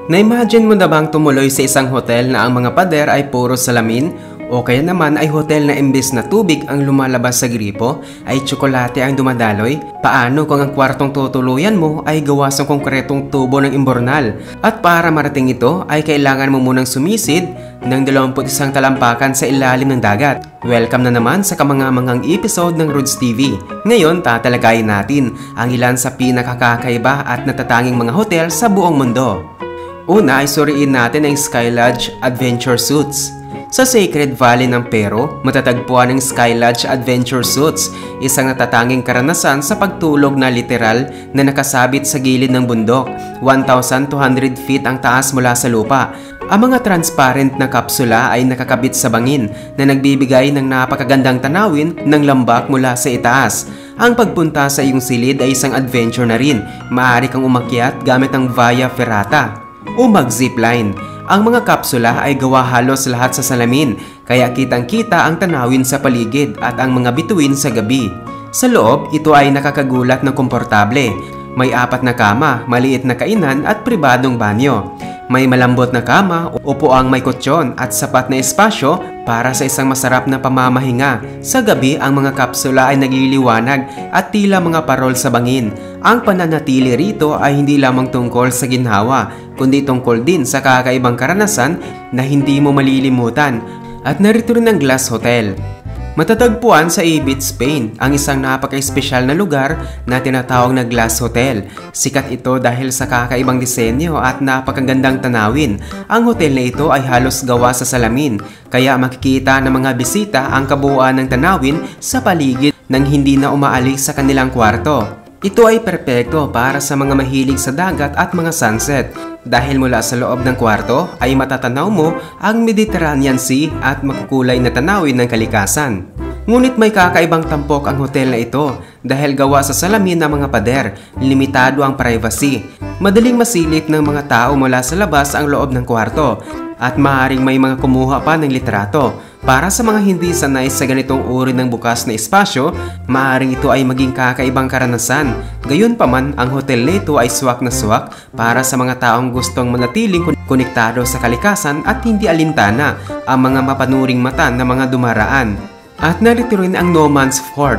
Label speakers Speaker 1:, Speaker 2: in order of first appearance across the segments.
Speaker 1: Na-imagine mo na bang tumuloy sa isang hotel na ang mga pader ay puro salamin? O kaya naman ay hotel na imbes na tubig ang lumalabas sa gripo, ay tsokolate ang dumadaloy? Paano kung ang kwartong tutuluyan mo ay gawa sa konkretong tubo ng imbornal? At para marating ito ay kailangan mo munang sumisid ng 21 talampakan sa ilalim ng dagat. Welcome na naman sa kamangamangang episode ng Roads TV. Ngayon tatalakayin natin ang ilan sa pinakakakaiba at natatanging mga hotel sa buong mundo. Una ay suriin natin ang Sky Lodge Adventure Suites. Sa Sacred Valley ng Peru, matatagpuan ang Sky Lodge Adventure Suites, isang natatanging karanasan sa pagtulog na literal na nakasabit sa gilid ng bundok. 1,200 feet ang taas mula sa lupa. Ang mga transparent na kapsula ay nakakabit sa bangin na nagbibigay ng napakagandang tanawin ng lambak mula sa itaas. Ang pagpunta sa iyong silid ay isang adventure na rin. Maaari kang umakyat gamit ang Via Ferrata o mag-zipline. Ang mga kapsula ay gawa halos lahat sa salamin, kaya kitang-kita ang tanawin sa paligid at ang mga bituin sa gabi. Sa loob, ito ay nakakagulat na komportable. May 4 na kama, maliit na kainan at pribadong banyo. May malambot na kama, upuang may kutsyon at sapat na espasyo para sa isang masarap na pamamahinga. Sa gabi, ang mga kapsula ay nagliliwanag at tila mga parol sa bangin. Ang pananatili rito ay hindi lamang tungkol sa ginhawa, kundi tungkol din sa kakaibang karanasan na hindi mo malilimutan. At narito rin ang Glass Hotel. Matatagpuan sa Ibiza, Spain, ang isang napaka-espesyal na lugar na tinatawag na Glass Hotel. Sikat ito dahil sa kakaibang disenyo at napakagandang tanawin. Ang hotel na ito ay halos gawa sa salamin, kaya makikita ng mga bisita ang kabuuan ng tanawin sa paligid nang hindi na umaalis sa kanilang kwarto. Ito ay perpekto para sa mga mahilig sa dagat at mga sunset dahil mula sa loob ng kwarto ay matatanaw mo ang Mediterranean Sea at makukulay na tanawin ng kalikasan. Ngunit may kakaibang tampok ang hotel na ito dahil gawa sa salamin ng mga pader, limitado ang privacy. Madaling masilip ng mga tao mula sa labas ang loob ng kwarto at maaaring may mga kumuha pa ng litrato. Para sa mga hindi sanay sa ganitong uri ng bukas na espasyo, maaaring ito ay maging kakaibang karanasan. Gayunpaman, ang hotel nito ay swak na swak para sa mga taong gustong manatiling konektado sa kalikasan at hindi alintana ang mga mapanuring mata ng mga dumaraan. At narito rin ang No Man's Fort.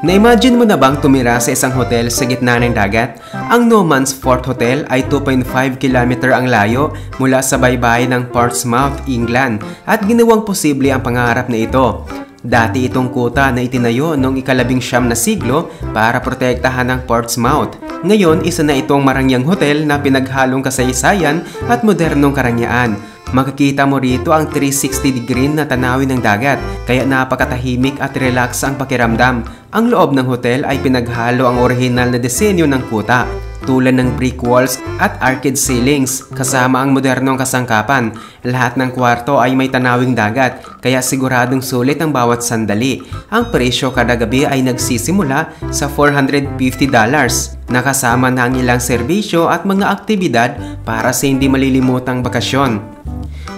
Speaker 1: Na-imagine mo na bang tumira sa isang hotel sa gitna ng dagat? Ang No Man's Fort Hotel ay 2.5 km ang layo mula sa baybayin ng Portsmouth, England at ginawang posible ang pangarap na ito. Dati itong kuta na itinayo noong ika-19 na siglo para protektahan ang Portsmouth. Ngayon, isa na itong marangyang hotel na pinaghalong kasaysayan at modernong karangyaan. Makikita mo rito ang 360-degree na tanawin ng dagat, kaya napakatahimik at relax ang pakiramdam. Ang loob ng hotel ay pinaghalo ang orihinal na disenyo ng kuta, tulad ng brick walls at arcade ceilings, kasama ang modernong kasangkapan. Lahat ng kwarto ay may tanawing dagat, kaya siguradong sulit ang bawat sandali. Ang presyo kada gabi ay nagsisimula sa $450, nakasama na ang ilang serbisyo at mga aktibidad para sa hindi malilimutang bakasyon.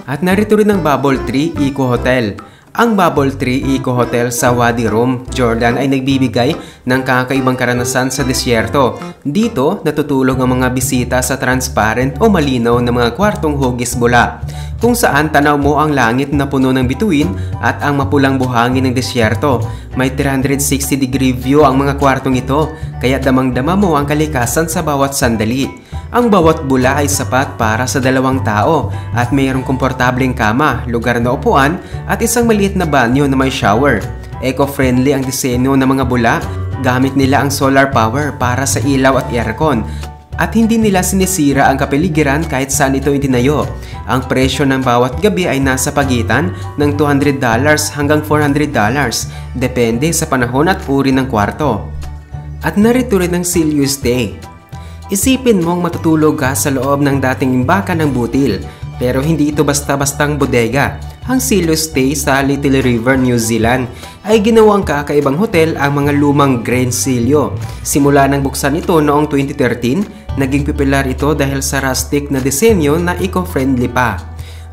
Speaker 1: At narito rin ang Bubble Tree Eco Hotel. Ang Bubble Tree Eco Hotel sa Wadi Rum, Jordan ay nagbibigay ng kakaibang karanasan sa disyerto. Dito, natutulog ang mga bisita sa transparent o malinaw na mga kwartong hugis bula, kung saan tanaw mo ang langit na puno ng bituin at ang mapulang buhangin ng disyerto. May 360-degree view ang mga kwartong ito, kaya damang-dama mo ang kalikasan sa bawat sandali. Ang bawat bula ay sapat para sa 2 tao at mayroong komportableng kama, lugar na upuan at isang maliit na banyo na may shower. Eco-friendly ang disenyo ng mga bula, gamit nila ang solar power para sa ilaw at aircon. At hindi nila sinisira ang kapaligiran kahit saan ito itinayo. Ang presyo ng bawat gabi ay nasa pagitan ng $200 hanggang $400, depende sa panahon at uri ng kwarto. At narito rin ang Silio Stay. Isipin mong matutulog ka sa loob ng dating imbakan ng butil, pero hindi ito basta-bastang bodega. Ang Silio Stay sa Little River, New Zealand ay ginawang kakaibang hotel ang mga lumang Grand Silio. Simula nang buksan ito noong 2013, naging popular ito dahil sa rustic na disenyo na eco-friendly pa.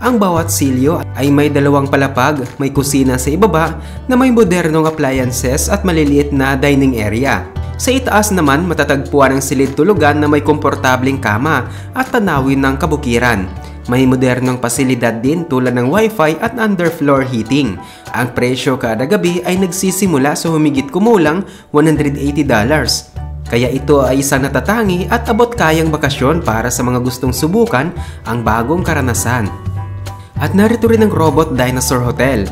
Speaker 1: Ang bawat silyo ay may 2 palapag, may kusina sa ibaba na may modernong appliances at maliliit na dining area. Sa itaas naman matatagpuan ang silid tulugan na may komportabling kama at tanawin ng kabukiran. May modernong pasilidad din tulad ng wifi at underfloor heating. Ang presyo kada gabi ay nagsisimula sa humigit kumulang $180. Kaya ito ay isang natatangi at abot kayang bakasyon para sa mga gustong subukan ang bagong karanasan. At narito rin ang Robot Dinosaur Hotel.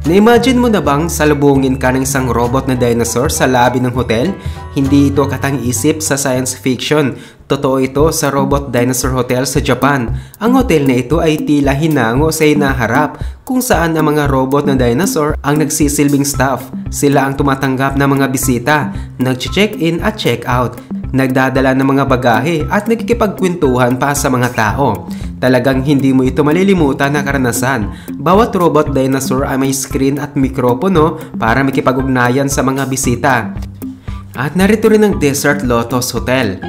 Speaker 1: Na-imagine mo na bang salubungin ka ng isang robot na dinosaur sa lobby ng hotel? Hindi ito katang-isip sa science fiction. Totoo ito sa Robot Dinosaur Hotel sa Japan. Ang hotel na ito ay tila hinango sa hinaharap kung saan ang mga robot na dinosaur ang nagsisilbing staff. Sila ang tumatanggap ng mga bisita, nag-check-in at check-out, nagdadala ng mga bagahe at nagkikipagkwentuhan pa sa mga tao. Talagang hindi mo ito malilimutan na karanasan. Bawat robot dinosaur ay may screen at mikropono para makipag-ugnayan sa mga bisita. At narito rin ang Desert Lotus Hotel.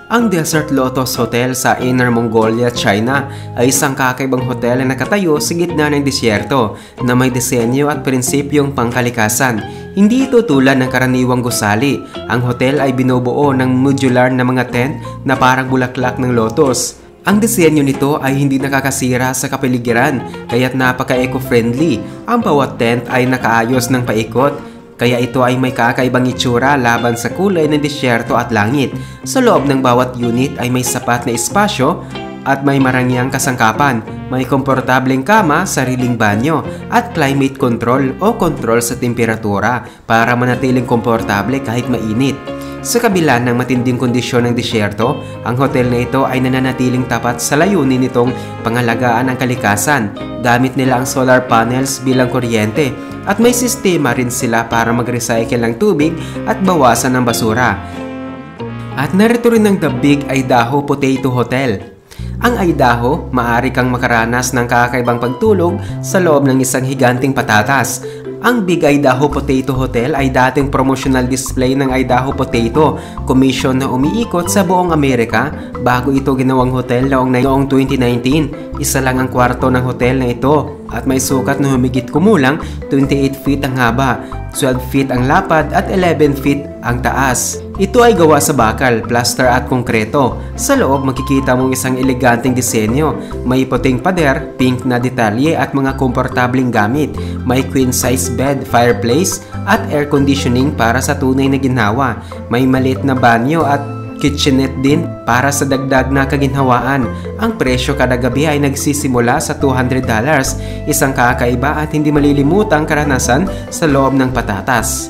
Speaker 1: Ang Desert Lotus Hotel sa Inner Mongolia, China ay isang kakaibang hotel na nakatayo sa gitna ng disyerto na may disenyo at prinsipyong pangkalikasan. Hindi ito tulad ng karaniwang gusali. Ang hotel ay binubuo ng modular na mga tent na parang bulaklak ng lotus. Ang disenyo nito ay hindi nakakasira sa kapaligiran kaya't napaka-eco-friendly. Ang bawat tent ay nakaayos ng paikot. Kaya ito ay may kakaibang itsura laban sa kulay ng disyerto at langit. Sa loob ng bawat unit ay may sapat na espasyo at may marangyang kasangkapan. May komportableng kama, sariling banyo at climate control o control sa temperatura para manatiling komportable kahit mainit. Sa kabila ng matinding kondisyon ng disyerto, ang hotel na ito ay nananatiling tapat sa layunin nitong pangalagaan ang kalikasan. Gamit nila ang solar panels bilang kuryente at may sistema rin sila para mag-recycle ng tubig at bawasan ng basura. At narito rin ang The Big Idaho Potato Hotel. Ang Idaho, maaari kang makaranas ng kakaibang pagtulog sa loob ng isang higanting patatas. Ang Big Idaho Potato Hotel ay dating promotional display ng Idaho Potato, commission na umiikot sa buong Amerika bago ito ginawang hotel noong 2019. Isa lang ang kwarto ng hotel na ito at may sukat na humigit kumulang 28 feet ang haba, 12 feet ang lapad at 11 feet ang taas. Ito ay gawa sa bakal, plaster at konkreto. Sa loob makikita mong isang eleganteng disenyo. May puting pader, pink na detalye at mga komportabling gamit. May queen size bed, fireplace at air conditioning para sa tunay na ginhawa. May maliit na banyo at kitchenette din para sa dagdag na kaginhawaan. Ang presyo kada gabi ay nagsisimula sa $200, isang kakaiba at hindi malilimutang karanasan sa loob ng patatas.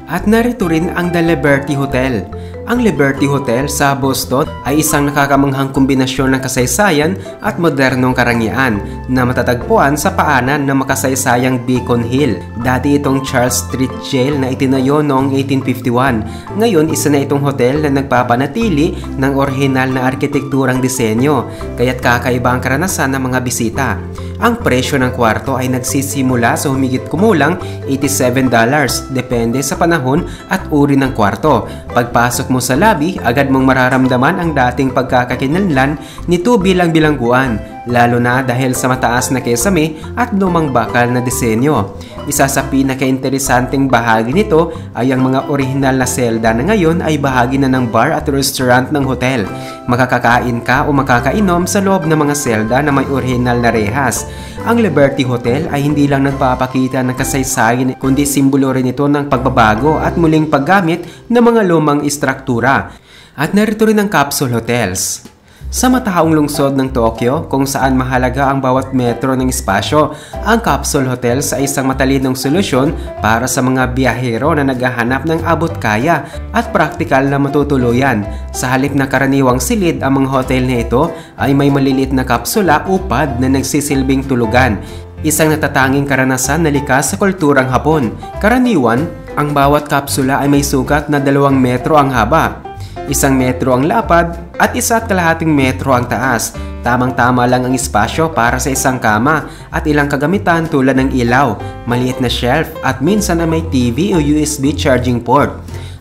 Speaker 1: At narito rin ang The Liberty Hotel. Ang Liberty Hotel sa Boston ay isang nakakamanghang kombinasyon ng kasaysayan at modernong karangyaan na matatagpuan sa paanan ng makasaysayang Beacon Hill. Dati itong Charles Street Jail na itinayo noong 1851. Ngayon isa na itong hotel na nagpapanatili ng orihinal na arkitekturang disenyo, kaya't kakaiba ang karanasan ng mga bisita. Ang presyo ng kwarto ay nagsisimula sa humigit kumulang $87, depende sa panahon at uri ng kwarto. Pagpasok mo sa lobby, agad mong mararamdaman ang dating pagkakakinlanlan nito bilang bilangguan, lalo na dahil sa mataas na kesame at lumang bakal na disenyo. Isa sa pinaka-interesanting bahagi nito ay ang mga orihinal na selda na ngayon ay bahagi na ng bar at restaurant ng hotel. Makakakain ka o makakainom sa loob ng mga selda na may orihinal na rehas. Ang Liberty Hotel ay hindi lang nagpapakita ng kasaysayan kundi simbolo rin ito ng pagbabago at muling paggamit ng mga lumang istruktura. At narito rin ang Capsule Hotels. Sa matahaong lungsod ng Tokyo, kung saan mahalaga ang bawat metro ng espasyo, ang Capsule Hotels ay isang matalinong solusyon para sa mga biyahero na naghahanap ng abot-kaya at praktikal na matutuluyan. Sa halip na karaniwang silid, ang mga hotel na ito ay may maliliit na kapsula o pad na nagsisilbing tulugan. Isang natatanging karanasan na likas sa kulturang Hapon. Karaniwan, ang bawat kapsula ay may sukat na 2 metro ang haba, 1 metro ang lapad at 1.5 metro ang taas. Tamang-tama lang ang espasyo para sa isang kama at ilang kagamitan tulad ng ilaw, maliit na shelf at minsan na may TV o USB charging port.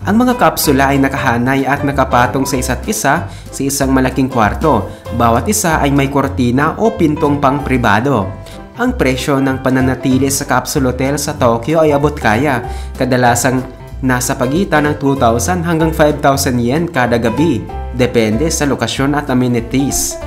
Speaker 1: Ang mga kapsula ay nakahanay at nakapatong sa isa't isa sa isang malaking kwarto. Bawat isa ay may kortina o pintong pang-pribado. Ang presyo ng pananatili sa Capsule Hotel sa Tokyo ay abot kaya, kadalasang nasa pagitan ng 2,000 hanggang 5,000 yen kada gabi, depende sa lokasyon at amenities.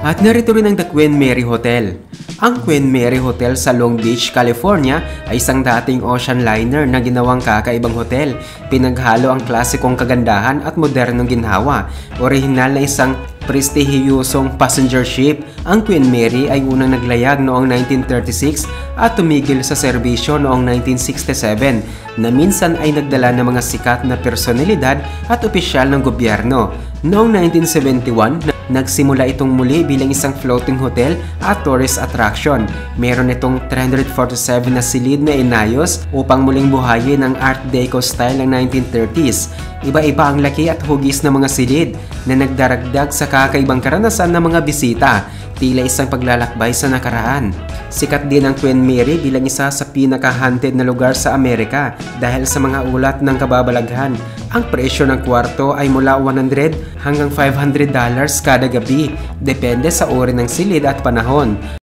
Speaker 1: At narito rin ang The Queen Mary Hotel. Ang Queen Mary Hotel sa Long Beach, California ay isang dating ocean liner na ginawang kakaibang hotel. Pinaghalo ang klasikong kagandahan at modernong ginhawa. Orihinal na isang prestihiyosong passenger ship, ang Queen Mary ay unang naglayag noong 1936 at tumigil sa serbisyo noong 1967 na minsan ay nagdala ng mga sikat na personalidad at opisyal ng gobyerno. Noong 1971, nagsimula itong muli bilang isang floating hotel at tourist attraction. Meron itong 347 na silid na inayos upang muling buhayin ang Art Deco style ng 1930s. Iba-iba ang laki at hugis ng mga silid na nagdaragdag sa kakaibang karanasan ng mga bisita, tila isang paglalakbay sa nakaraan. Sikat din ang Queen Mary bilang isa sa pinaka-haunted na lugar sa Amerika dahil sa mga ulat ng kababalaghan. Ang presyo ng kwarto ay mula $100 hanggang $500 kada gabi, depende sa uri ng silid at panahon.